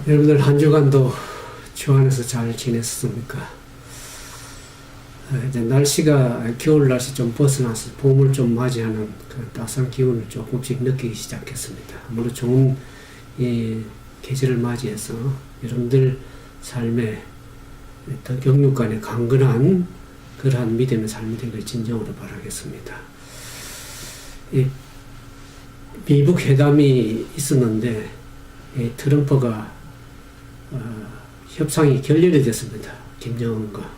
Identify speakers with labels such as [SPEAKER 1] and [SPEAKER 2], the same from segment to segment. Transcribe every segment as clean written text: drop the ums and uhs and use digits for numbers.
[SPEAKER 1] 여러분들 한 주간도 주 안에서 잘 지냈습니까? 이제 날씨가 겨울 날씨 좀 벗어나서 봄을 좀 맞이하는 그 따스한 기운을 조금씩 느끼기 시작했습니다. 아무래도 좋은 이 계절을 맞이해서 여러분들 삶에 더 경육간에 강건한 그러한 믿음의 삶이 되길 진정으로 바라겠습니다. 이 미국 회담이 있었는데 트럼프가 협상이 결렬이 됐습니다. 김정은과.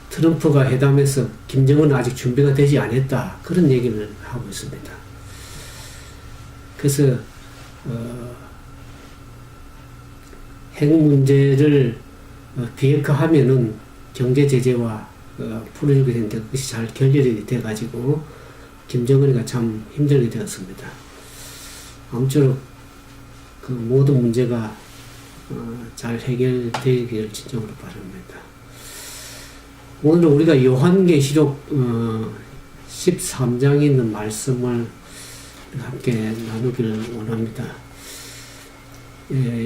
[SPEAKER 1] 트럼프가 회담에서 김정은은 아직 준비가 되지 않았다. 그런 얘기를 하고 있습니다. 그래서, 핵 문제를 비핵화하면은 경제 제재와 풀어주게 되는데 그것이 잘 결렬이 돼가지고 김정은이가 참 힘들게 되었습니다. 아무쪼록 그 모든 문제가 잘 해결되기를 진정으로 바랍니다. 오늘은 우리가 요한계시록 13장에 있는 말씀을 함께 나누기를 원합니다.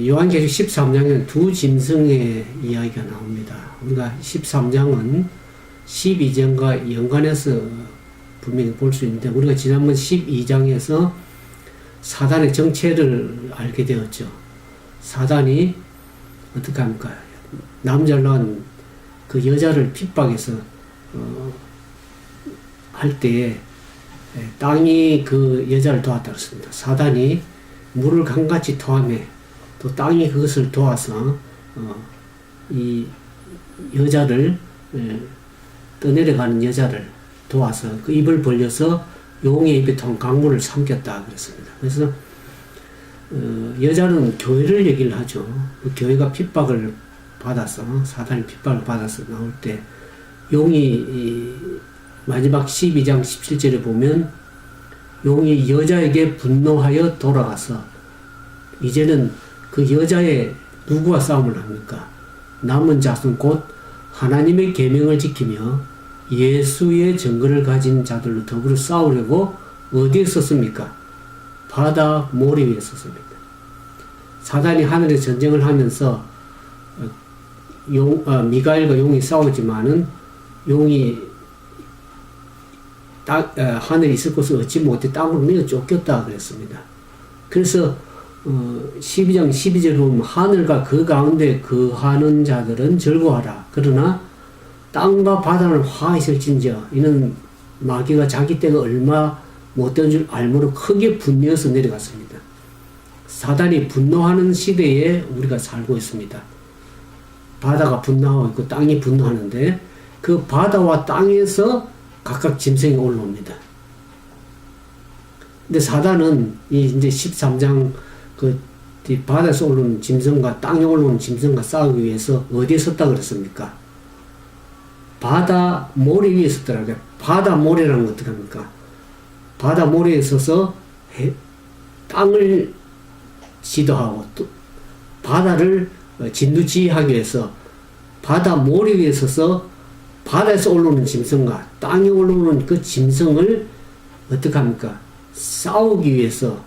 [SPEAKER 1] 요한계시록 13장에는 두 짐승의 이야기가 나옵니다. 우리가 13장은 12장과 연관해서 분명히 볼 수 있는데 우리가 지난번 12장에서 사단의 정체를 알게 되었죠. 사단이 어떻게 합니까? 남자를 낳은 그 여자를 핍박해서 할 때에 땅이 그 여자를 도왔다 그랬습니다. 사단이 물을 강같이 토하며 또 땅이 그것을 도와서 이 여자를 떠내려가는 여자를 도와서 그 입을 벌려서 용의 입에 통 강물을 삼켰다 그랬습니다. 그래서 여자는 교회를 얘기를 하죠. 그 교회가 핍박을 받아서 사단이 핍박을 받아서 나올 때 용이 마지막 12장 17절에 보면 용이 여자에게 분노하여 돌아가서 이제는 그 여자의 누구와 싸움을 합니까? 남은 자손 곧 하나님의 계명을 지키며 예수의 증거를 가진 자들로 더불어 싸우려고 어디에 썼습니까? 바다 모래 위에 썼습니다. 사단이 하늘에 전쟁을 하면서 미가엘과 용이 싸우지만은 용이 하늘에 있을 곳을 얻지 못해 땅으로 밀어 쫓겼다 그랬습니다. 그래서 12장 12절에 보면 하늘과 그 가운데 거하는 자들은 즐거워하라. 그러나 땅과 바다는 화하실진저 이는 마귀가 자기 때가 얼마 못된 줄 알므로 크게 분노해서 내려갔습니다. 사단이 분노하는 시대에 우리가 살고 있습니다. 바다가 분노하고 있고 땅이 분노하는데 그 바다와 땅에서 각각 짐승이 올라옵니다. 근데 사단은 이제 13장 그 바다에서 올라오는 짐승과 땅에 올라오는 짐승과 싸우기 위해서 어디에 섰다 그랬습니까? 바다 모래 위에 섰더라고요. 바다 모래라는 건 어떻게 합니까? 바다 모래에 서서 땅을 지도하고 또 바다를 진두지휘하기 위해서 바다 모래 위에 서서 바다에서 올라오는 짐승과 땅에 올라오는 그 짐승을 어떻게 합니까? 싸우기 위해서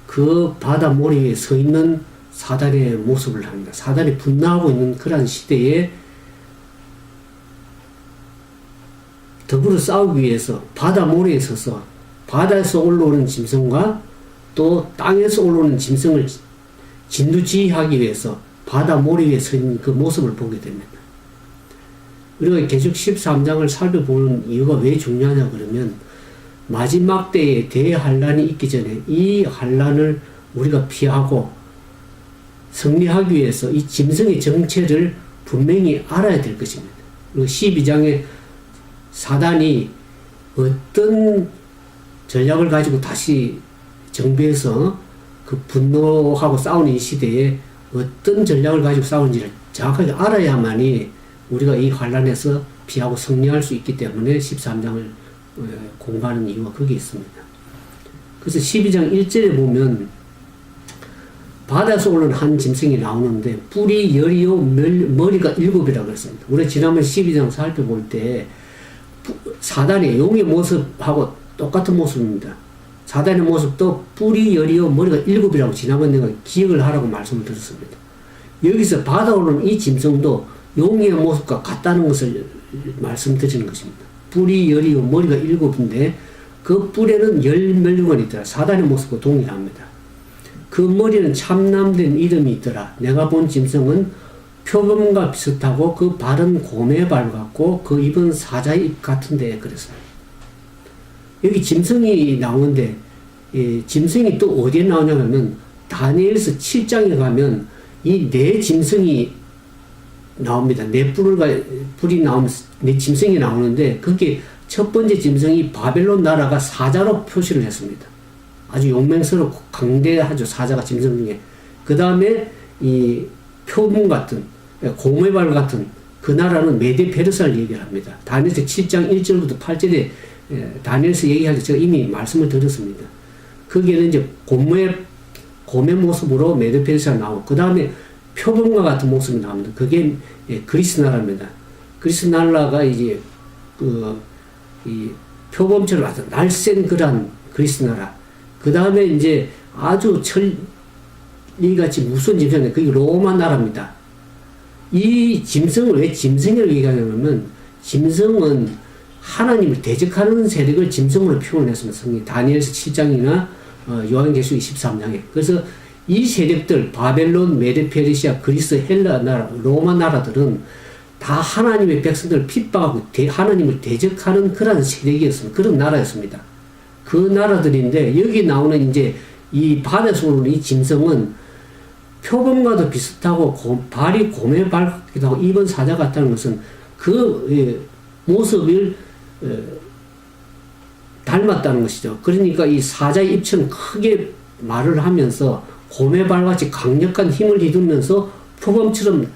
[SPEAKER 1] 그 바다 모래 위에 서 있는 사단의 모습을 합니다. 사단이 분노하고 있는 그러한 시대에 더불어 싸우기 위해서 바다 모래에 서서 바다에서 올라오는 짐승과 또 땅에서 올라오는 짐승을 진두지휘하기 위해서 바다 모래 위에 서 있는 그 모습을 보게 됩니다. 우리가 계속 13장을 살펴보는 이유가 왜 중요하냐 그러면 마지막 때에 대환란이 있기 전에 이 환란을 우리가 피하고 승리하기 위해서 이 짐승의 정체를 분명히 알아야 될 것입니다. 그리고 12장에 사단이 어떤 전략을 가지고 다시 정비해서 그 분노하고 싸우는 이 시대에 어떤 전략을 가지고 싸우는지를 정확하게 알아야만이 우리가 이 환란에서 피하고 승리할 수 있기 때문에 13장을 공부하는 이유가 거기에 있습니다. 그래서 12장 1절에 보면 바다에서 올라오는 한 짐승이 나오는데 뿔이 열이요 머리가 7이라고 그랬습니다. 우리 지난번 12장 살펴볼 때 사단의 용의 모습하고 똑같은 모습입니다. 사단의 모습도 뿔이 열이요 머리가 7이라고 지난번 내가 기억을 하라고 말씀을 드렸습니다. 여기서 바다 오르는 이 짐승도 용의 모습과 같다는 것을 말씀드리는 것입니다. 뿔이 열이요 머리가 7인데 그 뿔에는 10멸류관이 있더라. 사단의 모습과 동일합니다. 그 머리는 참남된 이름이 있더라. 내가 본 짐승은 표범과 비슷하고 그 발은 곰의 발 같고 그 입은 사자의 입 같은데 그랬어요. 여기 짐승이 나오는데 짐승이 또 어디에 나오냐면 다니엘서 7장에 가면 이 네 짐승이 나옵니다. 네 뿔이 나오면서 네 짐승이 나오는데 거기 첫 번째 짐승이 바벨론 나라가 사자로 표시를 했습니다. 아주 용맹스럽고 강대하죠. 사자가 짐승 중에. 그 다음에 이 표범 같은 곰의 발 같은 그 나라는 메데 페르사를 얘기를 합니다. 다니엘서 7장 1절부터 8절에 다니엘서 얘기할 때 제가 이미 말씀을 드렸습니다. 거기에는 이제 곰의 모습으로 메데 페르사가 나오고 그 다음에 표범과 같은 모습이 나옵니다. 그게 그리스 나라입니다. 그리스 나라가 이제 이 표범처럼 아주 날쌘 그런 그리스 나라. 그 다음에 이제 아주 천리같이 무서운 짐승인데 그게 로마 나라입니다. 이 짐승을 왜 짐승이라고 얘기하냐면 짐승은 하나님을 대적하는 세력을 짐승으로 표현했습니다. 성경 다니엘서 7장이나 요한계시록 23장에. 그래서 이 세력들 바벨론, 메데 페르시아, 그리스, 헬라 나라, 로마 나라들은 다 하나님의 백성들을 핍박하고 하나님을 대적하는 그런 세력이었습니다. 그런 나라였습니다. 그 나라들인데 여기 나오는 이제 이 바다에서 오르는 이 짐승은 표범과도 비슷하고 발이 곰의 발 같기도 하고 입은 사자 같다는 것은 그 모습을 닮았다는 것이죠. 그러니까 이 사자의 입처럼 크게 말을 하면서 곰의 발같이 강력한 힘을 휘두르면서 표범처럼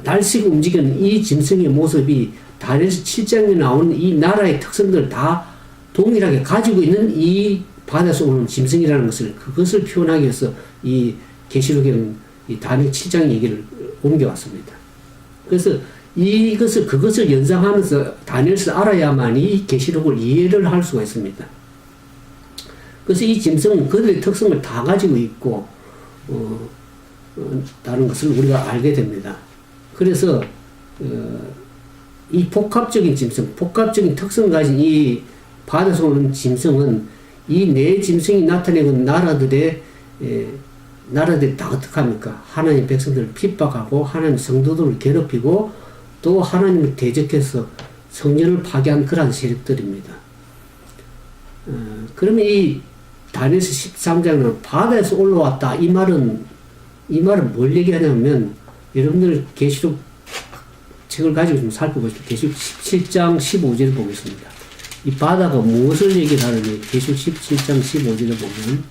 [SPEAKER 1] 날씨가 움직이는 이 짐승의 모습이 다니엘서 7장에 나오는 이 나라의 특성들을 다 동일하게 가지고 있는 이 바다에서 오는 짐승이라는 것을 그것을 표현하기 위해서 이 계시록에는 이 다니엘 7장 얘기를 옮겨왔습니다. 그래서 그것을 연상하면서 다니엘서 알아야만 이 계시록을 이해를 할 수가 있습니다. 그래서 이 짐승은 그들의 특성을 다 가지고 있고 다른 것을 우리가 알게 됩니다. 그래서 이 복합적인 짐승, 복합적인 특성을 가진 이 바다에서 오는 짐승은 이 네 짐승이 나타내는 나라들이 다 어떡합니까? 하나님 백성들을 핍박하고 하나님 성도들을 괴롭히고 또 하나님을 대적해서 성전을 파괴한 그러한 세력들입니다. 그러면 이 다니엘서 13장은 바다에서 올라왔다. 이 말은 뭘 얘기하냐면 여러분들 계시록 책을 가지고 좀 살펴보시죠. 계시록 17장 15절을 보겠습니다. 이 바다가 무엇을 얘기하는지 계시록 17장 15절을 보면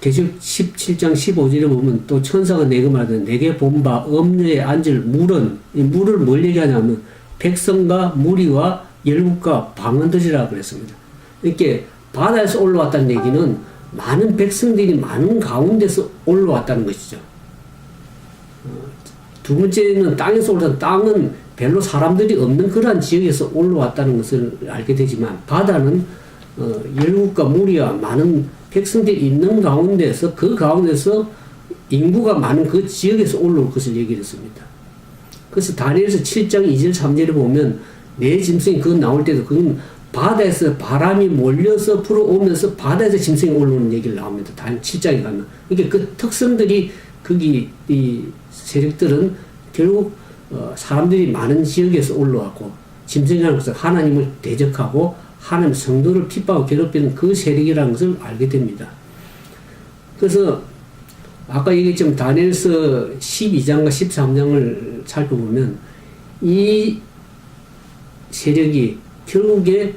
[SPEAKER 1] 계시록 17장 15절에 보면 또 천사가 내게 말하되 내게 본 바 엄녀에 앉을 물은 이 물을 뭘 얘기하냐면 백성과 무리와 열국과 방언들이라 그랬습니다. 이렇게 바다에서 올라왔다는 얘기는 많은 백성들이 많은 가운데서 올라왔다는 것이죠. 두 번째는 땅에서 올라왔다. 땅은 별로 사람들이 없는 그러한 지역에서 올라왔다는 것을 알게 되지만 바다는 열국과 무리와 많은 백성들이 있는 가운데서 그 가운데서 인구가 많은 그 지역에서 올라올 것을 얘기했습니다. 그래서 다니엘서 7장 2절 3절에 보면 네 짐승이 그거 나올 때도 그건 바다에서 바람이 몰려서 불어오면서 바다에서 짐승이 올라오는 얘기를 나옵니다. 다니엘 7장에 가면. 그러니까 그 특성들이 거기 이 세력들은 결국 사람들이 많은 지역에서 올라왔고 짐승이라는 것은 하나님을 대적하고 하나님 성도를 핍박하고 괴롭히는 그 세력이라는 것을 알게 됩니다. 그래서 아까 얘기했지만 다니엘서 12장과 13장을 살펴보면 이 세력이 결국에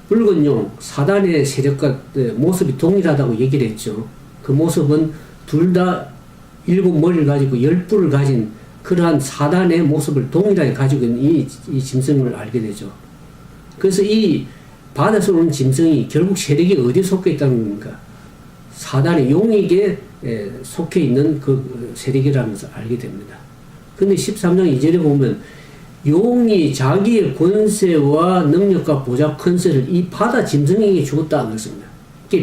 [SPEAKER 1] 붉은 용, 사단의 세력과 모습이 동일하다고 얘기를 했죠. 그 모습은 둘 다 7머리를 가지고 10뿔을 가진 그러한 사단의 모습을 동일하게 가지고 있는 이 짐승을 알게 되죠. 그래서 이 바다에서 오는 짐승이 결국 세력이 어디에 속해 있다는 겁니까? 사단의 용에게 속해 있는 그 세력이라는 것을 알게 됩니다. 근데 13장 2절에 보면 용이 자기의 권세와 능력과 보좌 권세를 이 바다 짐승에게 주었다 그랬습니다.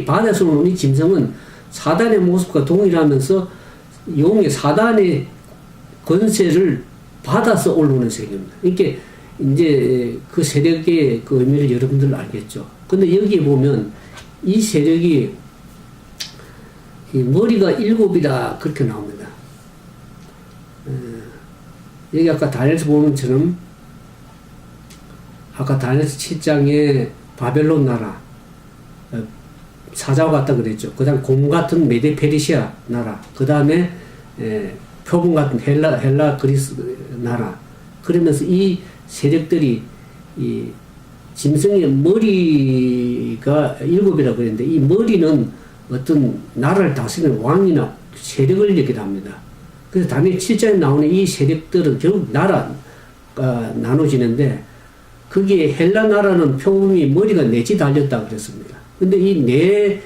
[SPEAKER 1] 바다에서 오는 이 짐승은 사단의 모습과 동일하면서 용의 사단의 권세를 받아서 올라오는 세력입니다. 이렇게 이제 그 세력의 그 의미를 여러분들 알겠죠. 근데 여기에 보면 이 세력이 이 머리가 7이다 그렇게 나옵니다. 여기 아까 다니엘서 보는 것처럼 아까 다니엘서 7장에 바벨론 나라 사자와 같다 그랬죠. 그 다음에 곰 같은 메데 페르시아 나라, 그 다음에 표범 같은 헬라 그리스 나라. 그러면서 이 세력들이 이 짐승의 머리가 7이라고 그랬는데 이 머리는 어떤 나라를 다스리는 왕이나 세력을 얘기를 합니다. 그래서 다니엘 7장에 나오는 이 세력들은 결국 나라가 나눠지는데 거기에 헬라 나라는 표범이 머리가 4지 달렸다 그랬습니다. 근데 이 네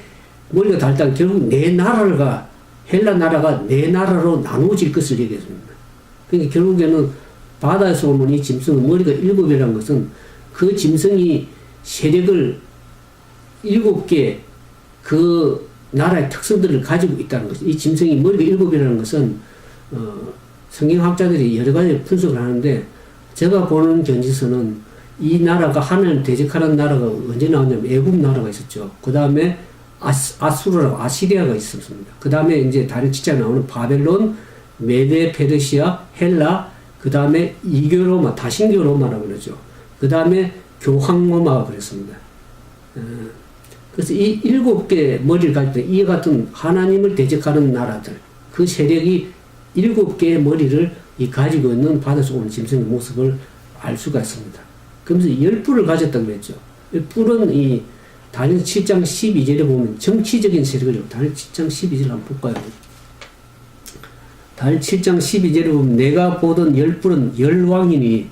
[SPEAKER 1] 머리가 달렸다 결국 네 나라가 헬라 나라가 네 나라로 나누어질 것을 얘기했습니다. 그러니까 결국에는 바다에서 오는 이 짐승은 머리가 7이라는 것은 그 짐승이 세력을 7개 그 나라의 특성들을 가지고 있다는 것이죠. 이 짐승이 머리가 7이라는 것은 성경학자들이 여러 가지 분석을 하는데 제가 보는 견지서는 이 나라가 하나님을 대적하는 나라가 언제 나왔냐면 애굽 나라가 있었죠. 그 다음에 아수르라고 아시리아가 있었습니다. 그 다음에 이제 다른 지자에 나오는 바벨론, 메데 페르시아, 헬라, 그 다음에 이교 로마, 다신교 로마라고 그러죠. 그 다음에 교황 로마가 그랬습니다. 그래서 이 7개 머리를 가지고 이 같은 하나님을 대적하는 나라들, 그 세력이 7개의 머리를 가지고 있는 바다에서 오는 짐승의 모습을 알 수가 있습니다. 그러면서 10뿔을 가졌다고 그랬죠. 뿔은 이 다니엘 7장 12절에 보면 정치적인 세력을 다니엘 7장 12절 한번 볼까요? 다니엘 7장 12절에 보면 내가 보던 10뿔은 10왕이니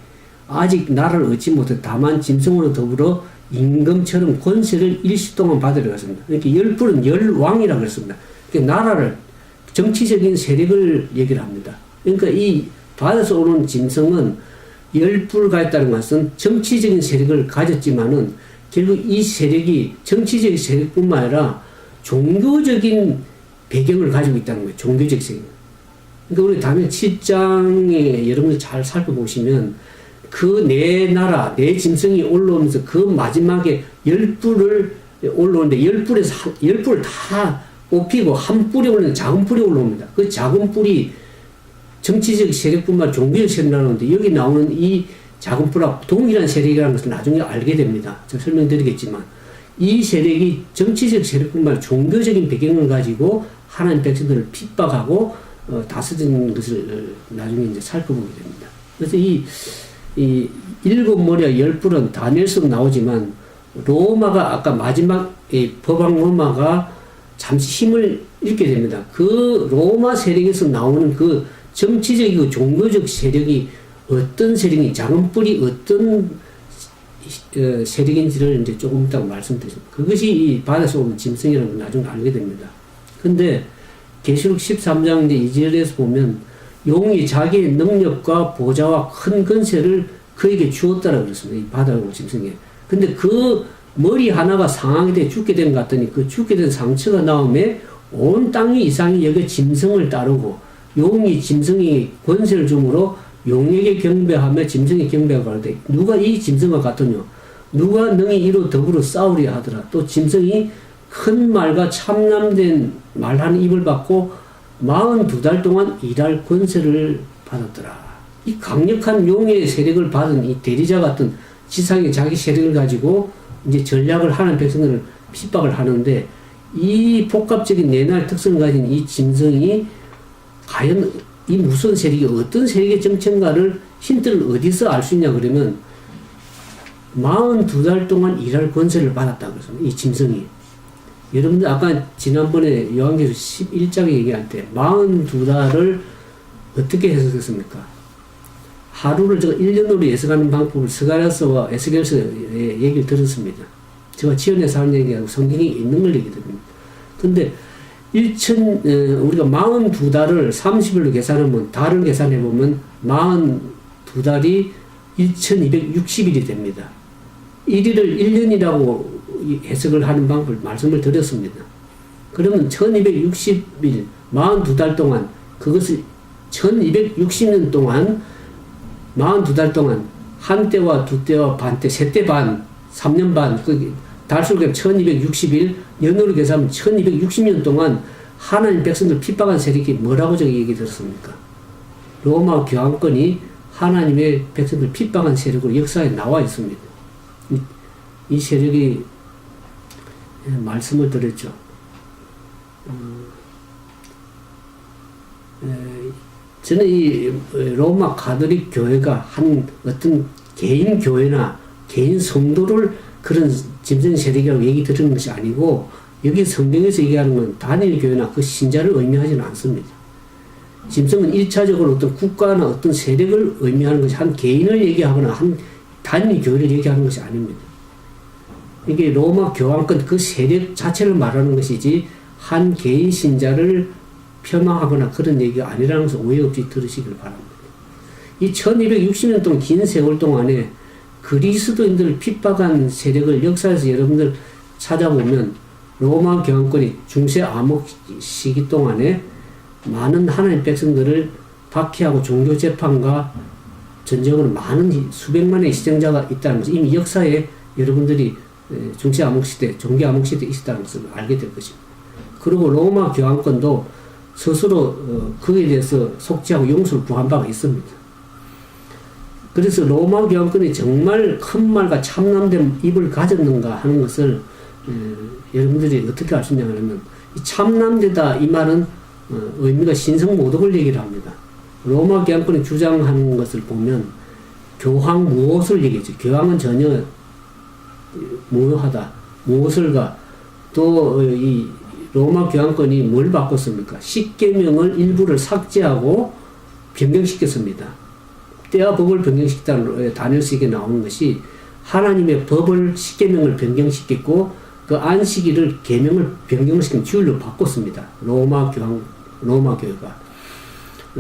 [SPEAKER 1] 아직 나라를 얻지 못해 다만 짐승으로 더불어 임금처럼 권세를 일시 동안 받으려고 했습니다. 이렇게 10뿔은 10왕이라고 그랬습니다. 나라를 정치적인 세력을 얘기를 합니다. 그러니까 이 바다에서 오는 짐승은 10뿔 가졌다는 것은 정치적인 세력을 가졌지만은 결국 이 세력이 정치적인 세력뿐만 아니라 종교적인 배경을 가지고 있다는 거예요. 종교적 세력. 그러니까 우리 다음에 7장에 여러분들 잘 살펴보시면 그 네 나라, 네 짐승이 올라오면서 그 마지막에 10뿔을 올라오는데 10뿔을 다 뽑히고 한 뿔이 올라오는 작은 뿔이 올라옵니다. 그 작은 뿔이 정치적 세력뿐만 아니라 종교적 세력이라는데 여기 나오는 이 작은 뿔하고 동일한 세력이라는 것을 나중에 알게 됩니다. 제가 설명드리겠지만 이 세력이 정치적 세력뿐만 아니라 종교적인 배경을 가지고 하나님 백성들을 핍박하고 다스리는 것을 나중에 이제 살펴보게 됩니다. 그래서 이 7머리와 10뿔은 다니엘서도 나오지만 로마가 아까 마지막 법왕 로마가 잠시 힘을 잃게 됩니다. 그 로마 세력에서 나오는 그 정치적이고 종교적 세력이 어떤 세력이 작은 뿔이 어떤 세력인지를 이제 조금 이따가 말씀드리겠습니다. 그것이 이 바다에서 오는 짐승이라는 걸 나중에 알게 됩니다. 근데 계시록 13장 이제 2절에서 보면 용이 자기의 능력과 보좌와 큰 권세를 그에게 주었다라고 그랬습니다. 이 바다에 오는 짐승에. 근데 그 머리 하나가 상하게 돼 죽게 된 것 같더니 그 죽게 된 상처가 나오며 온 땅이 이상이 여기 짐승을 따르고 용이 짐승이 권세를 주므로 용에게 경배하며 짐승에 경배하고 하는데 누가 이 짐승과 같으뇨? 누가 능히 이로 더불어 싸우려 하더라. 또 짐승이 큰 말과 참남된 말하는 입을 받고 42달 동안 일할 권세를 받았더라. 이 강력한 용의 세력을 받은 이 대리자 같은 지상의 자기 세력을 가지고 이제 전략을 하는 백성들을 핍박을 하는데 이 복합적인 내날 특성을 가진 이 짐승이 과연 이 무슨 세력이 어떤 세력의 정체인가를 힌트를 어디서 알 수 있냐 그러면 42달 동안 일할 권세를 받았다고 그랬습니다. 이 짐승이. 여러분들 아까 지난번에 요한계시록 11장에 얘기할 때 42달을 어떻게 해석했습니까? 하루를 제가 1년으로 예측하는 방법을 스가랴서와 에스겔서의 얘기를 들었습니다. 제가 지연해서 하는 얘기하고 성경에 있는 걸 얘기 드립니다. 근데 우리가 42달을 30일로 계산하면, 달을 계산해보면 42달이 1260일이 됩니다. 1일을 1년이라고 해석을 하는 방법을 말씀을 드렸습니다. 그러면 1260일, 42달 동안, 그것을 1260년 동안, 42달 동안, 한 때와 두 때와 반 때, 세 때 반, 3년 반, 달수로 1260일, 연으로 계산하면 1260년 동안 하나님 백성들 핍박한 세력이 뭐라고 저기 얘기 들었습니까? 로마 교황권이 하나님의 백성들 핍박한 세력으로 역사에 나와 있습니다. 이 세력이 말씀을 드렸죠. 저는 이 로마 가톨릭 교회가 한 어떤 개인 교회나 개인 성도를 그런 짐승 세력이라고 얘기 드리는 것이 아니고, 여기 성경에서 얘기하는 건 단일 교회나 그 신자를 의미하지는 않습니다. 짐승은 1차적으로 어떤 국가나 어떤 세력을 의미하는 것이, 한 개인을 얘기하거나 한 단일 교회를 얘기하는 것이 아닙니다. 이게 로마 교황권 그 세력 자체를 말하는 것이지 한 개인 신자를 폄하하거나 그런 얘기가 아니라는 것을 오해 없이 들으시길 바랍니다. 이 1260년 동안 긴 세월 동안에 그리스도인들을 핍박한 세력을 역사에서 여러분들 찾아보면, 로마 교황권이 중세 암흑 시기 동안에 많은 하나님 백성들을 박해하고 종교 재판과 전쟁으로 많은 수백만의 희생자가 있다는 것을 이미 역사에 여러분들이 중세 암흑 시대, 종교 암흑 시대에 있었다는 것을 알게 될 것입니다. 그리고 로마 교황권도 스스로 그에 대해서 속죄하고 용서를 구한 바가 있습니다. 그래서 로마 교황권이 정말 큰 말과 참남된 입을 가졌는가 하는 것을 여러분들이 어떻게 알 수 있냐 하면, 참남되다 이 말은 의미가 신성모독을 얘기를 합니다. 로마 교황권이 주장하는 것을 보면 교황 무엇을 얘기했죠. 교황은 전혀 무효하다, 무엇을가. 또 이 로마 교황권이 뭘 바꿨습니까? 십계명을 일부를 삭제하고 변경시켰습니다. 때와 법을 변경시켰다는 다니엘서에 나오는 것이, 하나님의 법을 십계명을 변경시켰고 그 안식일을 계명을 변경시킨 주일로 바꿨습니다. 로마 교회가.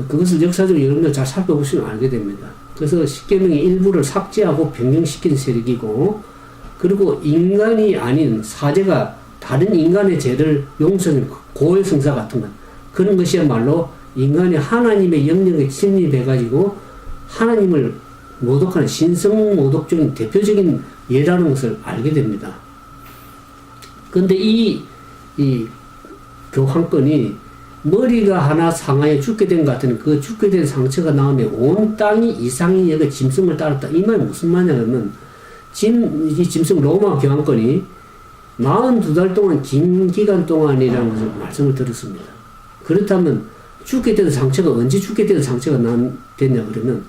[SPEAKER 1] 그것을 역사적으로 여러분들 잘 살펴보시면 알게 됩니다. 그래서 십계명의 일부를 삭제하고 변경시킨 세력이고, 그리고 인간이 아닌 사제가 다른 인간의 죄를 용서하는 고해 성사 같은 것, 그런 것이야말로 인간이 하나님의 영역에 침입해가지고 하나님을 모독하는 신성 모독적인 대표적인 예라는 것을 알게 됩니다. 그런데 이 교황권이 머리가 하나 상하여 죽게 된 것 같은, 그 죽게 된 상처가 나오면 온 땅이 이상히 여기 짐승을 따랐다. 이 말이 무슨 말이냐면, 이 짐승 로마 교황권이 42달 동안 긴 기간 동안이라는 것을 말씀을 드렸습니다. 그렇다면 죽게 된 상처가 언제 죽게 된 상처가 됐냐 그러면,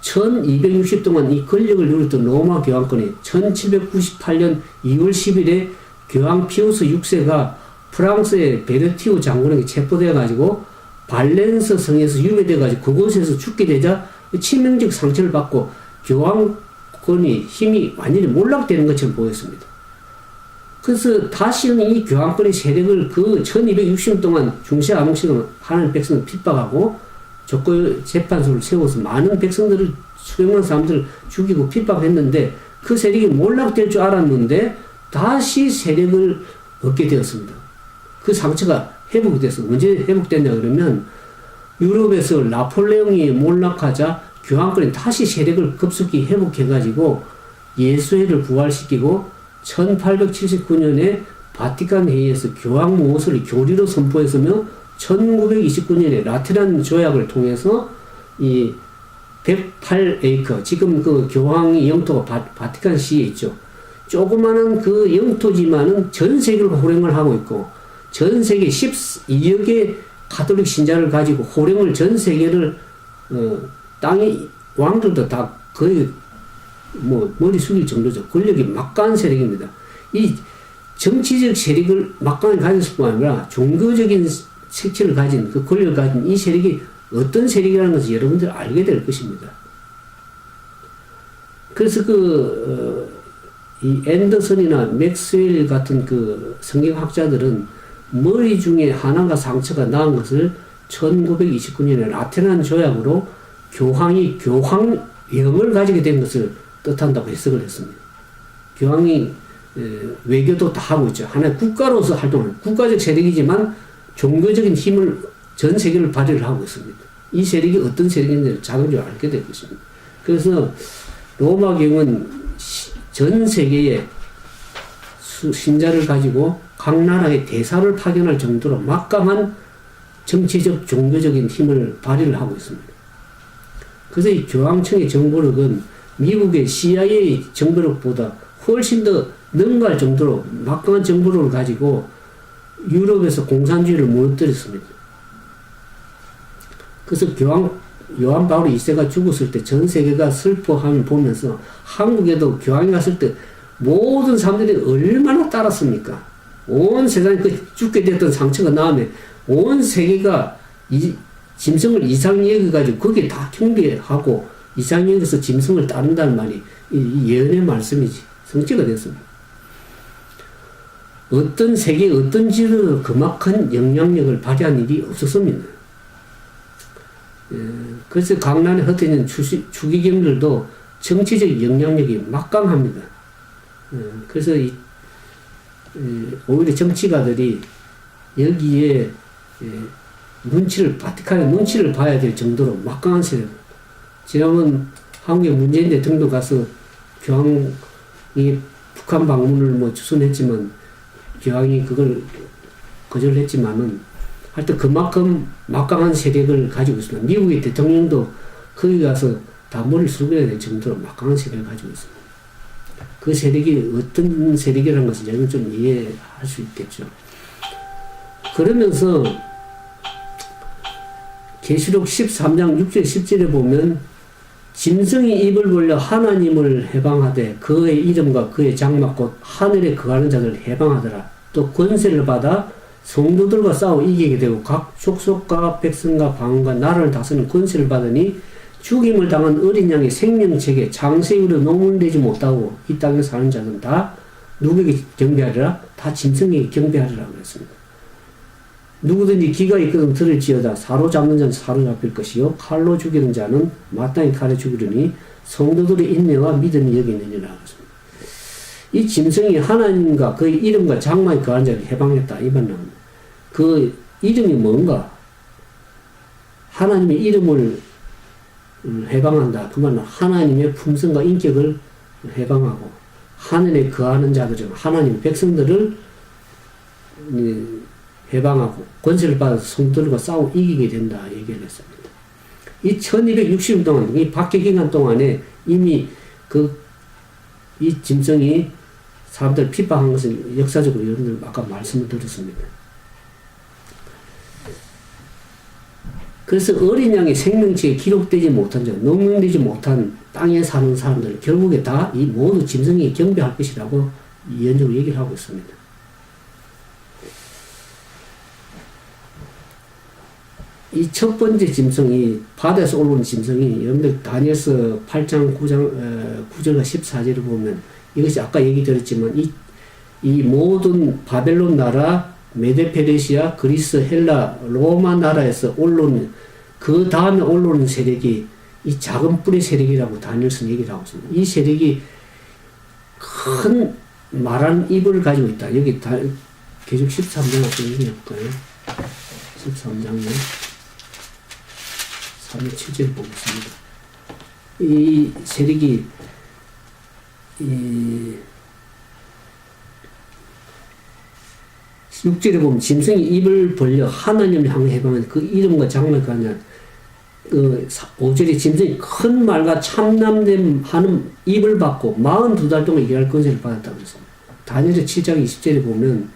[SPEAKER 1] 1260 동안 이 권력을 누렸던 로마 교황권이 1798년 2월 10일에 교황 피우스 6세가 프랑스의 베르티우 장군에게 체포되어 가지고 발렌스 성에서 유배돼 가지고 그곳에서 죽게 되자 치명적 상처를 받고 교황권이 힘이 완전히 몰락되는 것처럼 보였습니다. 그래서 다시는 이 교황권의 세력을 그 1260년 동안 중세 암흑시대로 하나님 백성을 핍박하고 적고 재판소를 세워서 많은 백성들을, 수백만 사람들을 죽이고 핍박했는데, 그 세력이 몰락될 줄 알았는데 다시 세력을 얻게 되었습니다. 그 상처가 회복이 됐어요. 언제 회복됐냐 그러면, 유럽에서 나폴레옹이 몰락하자 교황권이 다시 세력을 급속히 회복해가지고 예수회를 부활시키고 1879년에 바티칸 회의에서 교황 모호설을 교리로 선포했으며, 1929년에 라테란 조약을 통해서 이 108에이커, 지금 그 교황의 영토가 바티칸 시에 있죠. 조그마한 그 영토지만은 전 세계를 호령을 하고 있고, 전 세계 12억의 가톨릭 신자를 가지고 호령을 전 세계를, 땅의 왕들도 다 거의 머리 숙일 정도죠. 권력이 막강한 세력입니다. 이 정치적 세력을 막강하게 가졌을 뿐 아니라 종교적인 색채를 가진, 그 권력을 가진 이 세력이 어떤 세력이라는 것을 여러분들 알게 될 것입니다. 그래서 이 앤더슨이나 맥스웰 같은 그 성경학자들은 머리 중에 하나가 상처가 나은 것을 1929년에 라테란 조약으로 교황이 교황령을 가지게 된 것을 뜻한다고 해석을 했습니다. 교황이 외교도 다 하고 있죠. 하나의 국가로서 활동을, 국가적 세력이지만 종교적인 힘을 전 세계를 발휘를 하고 있습니다. 이 세력이 어떤 세력인지를 자동적으로 알게 될 것입니다. 그래서 로마경은 전 세계에 신자를 가지고 각 나라의 대사를 파견할 정도로 막강한 정치적, 종교적인 힘을 발휘를 하고 있습니다. 그래서 이 교황청의 정보력은 미국의 CIA 정보력보다 훨씬 더 능가할 정도로 막강한 정보력을 가지고 유럽에서 공산주의를 무너뜨렸습니다. 그래서 요한 바울 2세가 죽었을 때 전 세계가 슬퍼함을 보면서 한국에도 교황이 갔을 때 모든 사람들이 얼마나 따랐습니까? 온 세상에 그 죽게 됐던 상처가 나오면 온 세계가 짐승을 이상히 여겨가지고 거기에 다 경배하고 이상히 여겨서 짐승을 따른다는 말이 이 예언의 말씀이지 성취가 됐습니다. 어떤 세계 어떤 지역에도 그만큼 영향력을 발휘한 일이 없었습니다. 그래서 강난에 흩어진 추기경들도 정치적 영향력이 막강합니다. 그래서 오히려 정치가들이 여기에 바티칸의 눈치를 봐야 될 정도로 막강한 세력. 지난번 한국에 문재인 대통령 가서 교황이 북한 방문을 추선했지만 교황이 그걸 거절했지만은 하여튼 그만큼 막강한 세력을 가지고 있습니다. 미국의 대통령도 거기 가서 다 머리를 숙여야 될 정도로 막강한 세력을 가지고 있습니다. 그 세력이 어떤 세력이라는 것을 여러분 좀 이해할 수 있겠죠. 그러면서 계시록 13장 6절 10절에 보면 짐승이 입을 벌려 하나님을 해방하되 그의 이름과 그의 장막 곧 하늘에 거하는 자들을 해방하더라. 또 권세를 받아 성도들과 싸워 이기게 되고 각 족속과 백성과 방언과 나라를 다스리는 권세를 받으니 죽임을 당한 어린 양의 생명책에 장세일로 농문되지 못하고 이 땅에 사는 자들은 다 누구에게 경배하리라? 다 짐승에게 경배하리라 그랬습니다. 누구든지 귀가 있거든 들을지어다. 사로잡는 자는 사로잡힐 것이요 칼로 죽이는 자는 마땅히 칼에 죽이려니 성도들의 인내와 믿음이 여기 있느니라 그랬습니다. 이 짐승이 하나님과 그의 이름과 장막에 거하는 자를 해방했다 이 말 나옵니다. 그 이름이 뭔가? 하나님의 이름을 해방한다. 그 말은 하나님의 품성과 인격을 해방하고 하늘에 거하는 자들은 하나님의 백성들을 해방하고 권세를 받아서 성도들과 싸워 이기게 된다 얘기를 했습니다. 이 1260일 동안 이 박해 기간 동안에 이미 이 짐승이 사람들을 핍박한 것을 역사적으로 여러분들 아까 말씀을 드렸습니다. 그래서 어린 양의 생명체에 기록되지 못한 자, 농명되지 못한 땅에 사는 사람들 결국에 다 이 모두 짐승에게 경배할 것이라고 예언적으로 얘기를 하고 있습니다. 이 첫 번째 짐승이 바다에서 올라오는 짐승이 여러분들 다니엘서 8장 9절과 14절을 보면 이것이 아까 얘기 드렸지만 이 모든 바벨론 나라, 메데페르시아, 그리스, 헬라, 로마 나라에서 올라오는 그 다음에 올라오는 세력이 이 작은 뿌리 세력이라고 다니엘서는 얘기를 하고 있습니다. 이 세력이 큰 말하는 입을 가지고 있다. 여기 계속 13장 한번 얘기해볼까요? 13장에 3절 7절 보겠습니다. 이 세력이 6절에 보면 짐승이 입을 벌려 하나님을 향해 해방한 그 이름과 장막에 가냐 5절에 짐승이 큰 말과 참남됨 하는 입을 받고 42달 동안 일할 권세를 받았다고 그랬습니다. 다니엘 7장 20절에 보면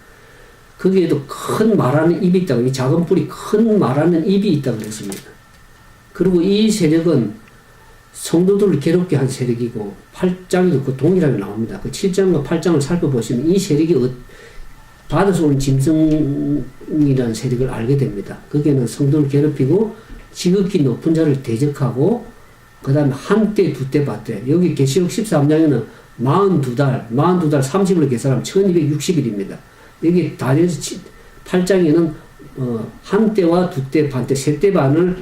[SPEAKER 1] 거기에도 큰 말하는 입이 있다고 이 작은 뿔이 큰 말하는 입이 있다고 그랬습니다. 그리고 이 세력은 성도들을 괴롭게 한 세력이고 8장에도 그 동일하게 나옵니다. 그 7장과 8장을 살펴보시면 이 세력이 바다에서 온 짐승이라는 세력을 알게 됩니다. 거기에는 성도를 괴롭히고 지극히 높은 자를 대적하고 그 다음에 한때 두때 받되 여기 계시록 13장에는 42달 30을 계산하면 1260일입니다. 여기 다니엘서 8장에는 한때와 두때 반때 세때 반을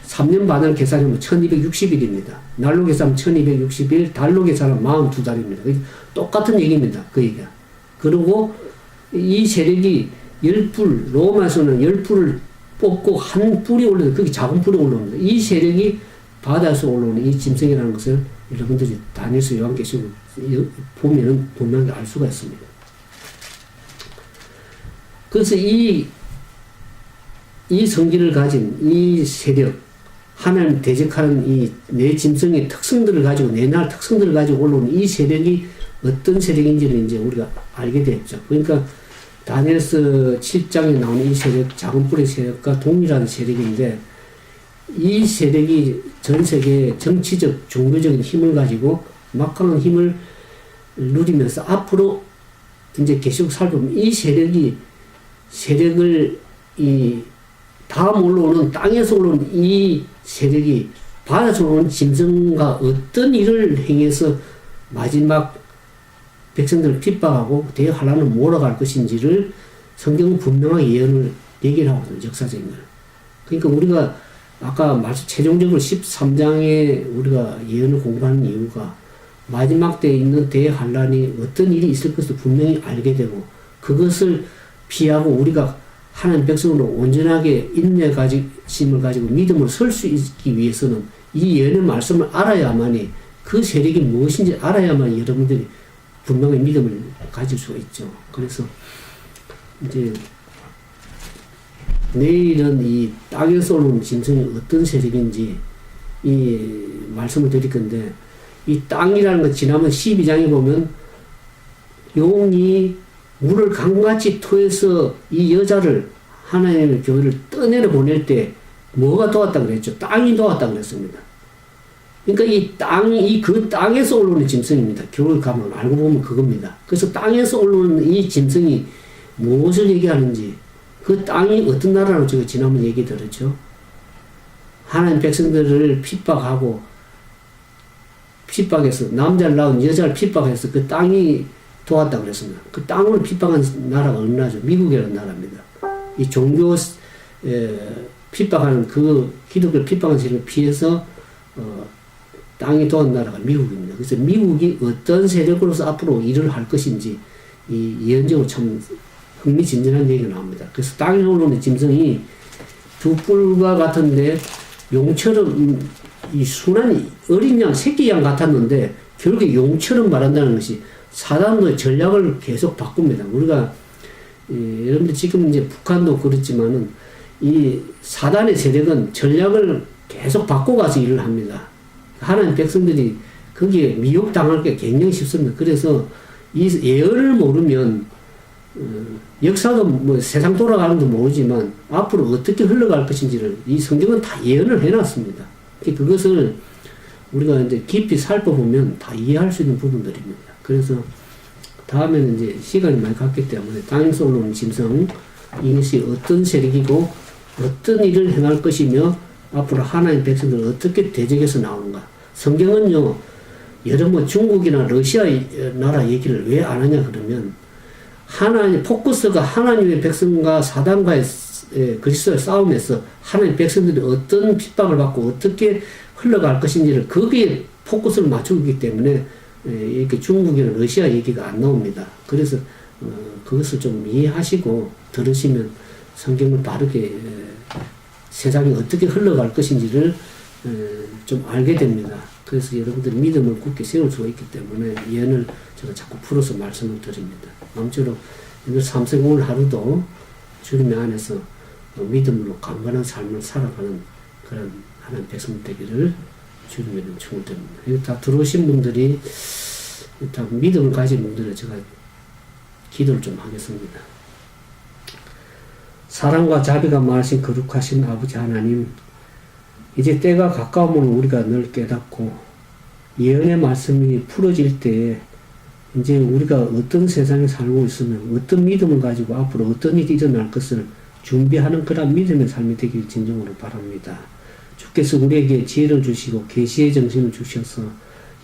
[SPEAKER 1] 3년 반을 계산하면 1260일입니다. 날로 계산하면 1260일, 달로 계산하면 42달입니다. 똑같은 얘기입니다. 그 얘기가. 그리고 이 세력이 10불, 로마에서는 10불을 뽑고 한 뿔이 올라오는, 그게 작은 뿔이 올라옵니다. 이 세력이 바다에서 올라오는 이 짐승이라는 것을 여러분들이 다니엘서 요한계시록 보면은 분명히 알 수가 있습니다. 그래서 이 성질을 가진 이 세력, 하나님 대적하는 이 내 짐승의 특성들을 가지고, 내 나라 특성들을 가지고 올라오는 이 세력이 어떤 세력인지를 이제 우리가 알게 됐죠. 그러니까 다니엘서 7장에 나오는 이 세력, 작은 뿔의 세력과 동일한 세력인데, 이 세력이 전 세계의 정치적, 종교적인 힘을 가지고 막강한 힘을 누리면서 앞으로 이제 계속 살펴보면 이 세력을 다음 올라오는, 땅에서 올라오는 이 세력이 바다에서 올라오는 짐승과 어떤 일을 행해서 마지막 백성들을 핍박하고 대환란을 몰아갈 것인지를 성경은 분명하게 예언을 얘기를 하거든요. 역사적인 걸. 그러니까 우리가 아까 최종적으로 13장에 우리가 예언을 공부하는 이유가 마지막 때에 있는 대환란이 어떤 일이 있을 것을 분명히 알게 되고, 그것을 피하고 우리가 하나님 백성으로 온전하게 인내심을 가지고 믿음을 설 수 있기 위해서는 이 예언의 말씀을 알아야만이, 그 세력이 무엇인지 알아야만 여러분들이 분명히 믿음을 가질 수가 있죠. 그래서 이제 내일은 이 땅에서 오는 짐승이 어떤 세력인지 이 말씀을 드릴 건데, 이 땅이라는 것 지난번 12장에 보면 용이 물을 강같이 토해서 이 여자를, 하나님의 교회를 떠내려 보낼 때 뭐가 도왔다 그랬죠? 땅이 도왔다 그랬습니다. 그러니까 이 땅이 그 땅에서 올라오는 짐승입니다. 교회 가면 알고 보면 그겁니다. 그래서 땅에서 올라오는 이 짐승이 무엇을 얘기하는지, 그 땅이 어떤 나라로 제가 지난번 얘기 들었죠. 하나님 백성들을 핍박해서 남자를 낳은 여자를 핍박해서 그 땅이 도왔다 그랬습니다. 그 땅을 핍박한 나라가 어느 나라죠? 미국이라는 나라입니다. 이 종교 핍박하는 그 기독교를 핍박하는 세력을 피해서 땅이 도한 나라가 미국입니다. 그래서 미국이 어떤 세력으로서 앞으로 일을 할 것인지 이 예언적으로 참 흥미진진한 얘기가 나옵니다. 그래서 땅에 올라오는 짐승이 두 뿔과 같은데 용처럼 이 순한 어린 양, 새끼 양 같았는데 결국에 용처럼 말한다는 것이 사단도 전략을 계속 바꿉니다. 우리가 여러분들 지금 이제 북한도 그렇지만은 이 사단의 세력은 전략을 계속 바꿔가서 일을 합니다. 하나님 백성들이 거기에 미혹당할 게 굉장히 쉽습니다. 그래서 이 예언을 모르면 역사도 뭐 세상 돌아가는 도 모르지만 앞으로 어떻게 흘러갈 것인지를 이 성경은 다 예언을 해놨습니다. 그것을 우리가 이제 깊이 살펴보면 다 이해할 수 있는 부분들입니다. 그래서 다음에는 이제 시간이 많이 갔기 때문에 땅에서 올라오는 짐승, 이것이 어떤 세력이고 어떤 일을 행할 것이며 앞으로 하나님 백성들을 어떻게 대적해서 나오는가. 성경은요, 여러분 중국이나 러시아 나라 얘기를 왜 안 하냐 그러면, 포커스가 하나님의 백성과 사단과의 그리스도의 싸움에서 하나님 백성들이 어떤 핍박을 받고 어떻게 흘러갈 것인지를 거기에 포커스를 맞추고 있기 때문에 이렇게 중국이나 러시아 얘기가 안 나옵니다. 그래서 그것을 좀 이해하시고 들으시면 성경을 바르게 세상이 어떻게 흘러갈 것인지를 좀 알게 됩니다. 그래서 여러분들이 믿음을 굳게 세울 수가 있기 때문에 예언을 제가 자꾸 풀어서 말씀을 드립니다. 아무쪼록 오늘 삼성 오늘 하루도 주님의 안에서 믿음으로 강건한 삶을 살아가는 그런 하나님 백성 되기를 주님의 이름으로 축원드립니다. 여기 다 들어오신 분들이 다 믿음을 가진 분들을 제가 기도를 좀 하겠습니다. 사랑과 자비가 많으신 거룩하신 아버지 하나님, 이제 때가 가까우면 우리가 늘 깨닫고 예언의 말씀이 풀어질 때에 이제 우리가 어떤 세상에 살고 있으면 어떤 믿음을 가지고 앞으로 어떤 일이 일어날 것을 준비하는 그런 믿음의 삶이 되길 진정으로 바랍니다. 주께서 우리에게 지혜를 주시고 계시의 정신을 주셔서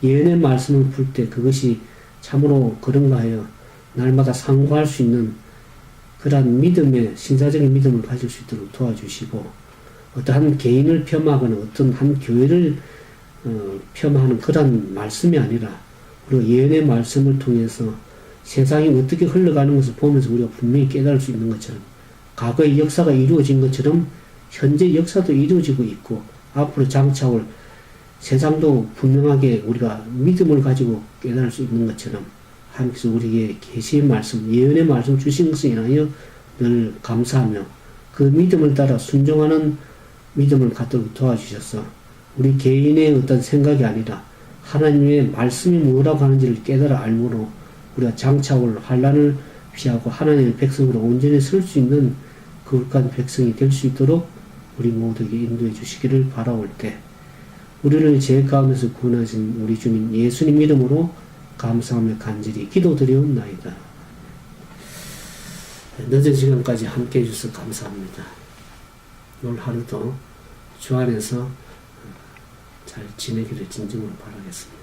[SPEAKER 1] 예언의 말씀을 풀 때 그것이 참으로 그런가 하여 날마다 상고할 수 있는 그러한 믿음의 신사적인 믿음을 가질 수 있도록 도와주시고 어떠한 개인을 폄하하거나 어떤 한 교회를 폄하하는 그런 말씀이 아니라 우리가 예언의 말씀을 통해서 세상이 어떻게 흘러가는 것을 보면서 우리가 분명히 깨달을 수 있는 것처럼 과거의 역사가 이루어진 것처럼 현재 역사도 이루어지고 있고 앞으로 장차 올 세상도 분명하게 우리가 믿음을 가지고 깨달을 수 있는 것처럼 하나님께서 우리에게 계시의 말씀, 예언의 말씀 주신 것에 인하여 늘 감사하며 그 믿음을 따라 순종하는 믿음을 갖도록 도와주셔서 우리 개인의 어떤 생각이 아니라 하나님의 말씀이 뭐라고 하는지를 깨달아 알므로 우리가 장차 올 환난을 피하고 하나님의 백성으로 온전히 설 수 있는 거룩한 백성이 될 수 있도록 우리 모두에게 인도해 주시기를 바라올 때 우리를 죄 가운데서 구원하신 우리 주님 예수님 이름으로 감사하며 간절히 기도드리옵나이다. 늦은 시간까지 함께 해주셔서 감사합니다. 오늘 하루도 주 안에서 잘 지내기를 진정으로 바라겠습니다.